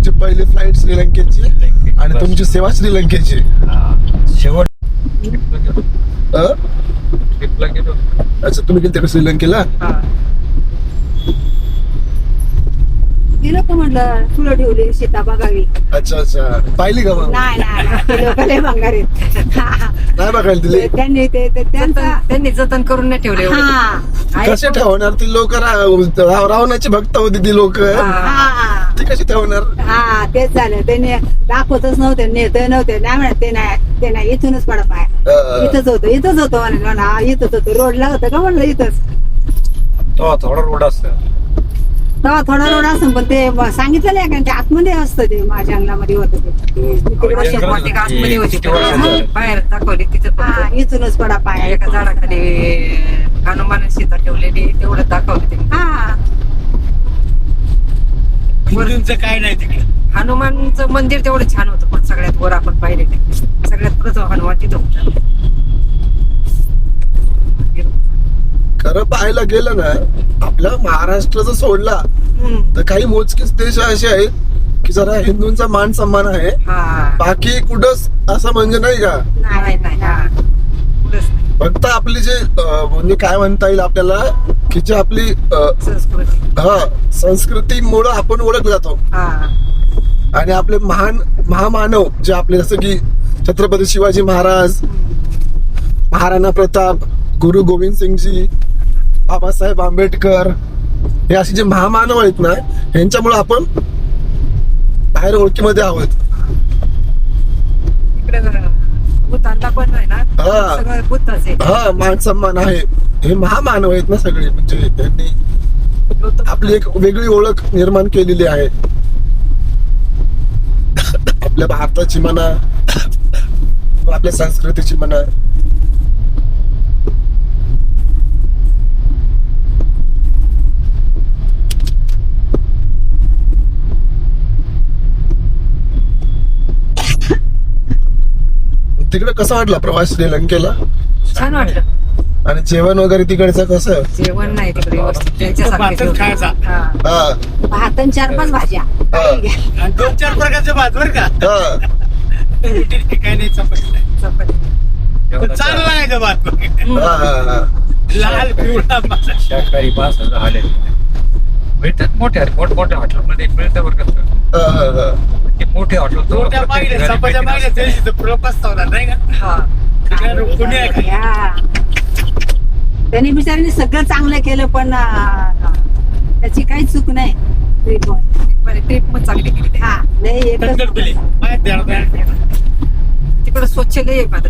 तुमची पहिली फ्लाईट श्रीलंकेची आणि तुमची सेवा श्रीलंकेची. शेवट ट्रिपला गेलो. अच्छा, तुम्ही गेलते का श्रीलंकेला? गेलो का म्हटलं फुलं ठेवली सीता बघावी. अच्छा अच्छा, पाहिली का मग? नाही लोकले बंगार नाही बघायला दिली. त्यांनी जतन करून नाही ठेवले. कसे ठेवणार ती लोक? रावणाची भक्त होती ती लोक, ती कशी ठेवणार? हा तेच झालं. त्यांनी दाखवतच नव्हते, नेते नव्हते. नाही म्हणत ते नाही इथूनच पडा पाय. इथंच होतं म्हणलं. इथंच होतं, रोडला होतं का म्हणलं इथंच. तो थोडा रोड असतो. तेव्हा थोडा रोड असं, पण ते सांगितलं नाही का ते आतमध्ये असतं. ते माझ्या अंगणामध्ये होतं ते. आतमध्ये होती बाहेर दाखवली तिथं. इथूनच पडा पाय. एका झाडाखाली हनुमान सीता ठेवलेली तेवढं दाखवली ते. हिंदूंचं काय नाही तिकडे. हनुमानचं मंदिर तेवढं छान होतं, पण सगळ्यात वर आपण पाहिले ते सगळ्यात प्रथम हनुमान तिथं होता. खरं पाहायला गेलं ना, आपल्या महाराष्ट्राचं सोडला तर काही मोजकेच देश असे आहेत की जरा हिंदूंचा मान सन्मान आहे. बाकी कुठंच असं म्हणजे नाही का. फक्त आपली जे म्हणजे काय म्हणता येईल आपल्याला, की जे आपली संस्कृतीमुळं आपण ओळखलं जातो. आणि आपले महामानव जे आपले, जसं की छत्रपती शिवाजी महाराज, महाराणा प्रताप, गुरु गोविंद सिंगजी, बाबासाहेब आंबेडकर, हे असे जे महामानव आहेत ना, ह्यांच्यामुळे आपण बाहेर ओळखीमध्ये आहोत. मान सन्मान आहे. हे महामानव आहेत ना सगळे, म्हणजे त्यांनी आपली एक वेगळी ओळख निर्माण केलेली आहे. आपल्या भारताची म्हणा, आपल्या संस्कृतीची म्हणा. तिकडे कसं वाटलं प्रवास श्रीलंकेला? छान वाटलं. आणि जेवण वगैरे तिकडचं कसं? जेवण नाही तिकडे व्यवस्थित भातच खायचा. भात आणि 4-5 भाज्या. आणि 2-4 प्रकारचे भात बर का. काय नाही, चपाती नाही. पण चांगला लागायचा भात. लाल पिवळा शाकाहारी माणसाचं हाल आहे. मिळतात मोठ्या हॉटेलमध्ये मिळतं बरं का. ते मोठे हॉटेल मोठ्या मागल्या चपात्या मागल्या तरी प्रपस्त होणार नाही का. कोणी आहे का? त्यांनी बिचारीने सगळं चांगलं केलं, पण त्याची काही चूक नाही. ट्रिप पण चांगली केली. नाही दिली तिकडे स्वच्छ लय आहे मात्र.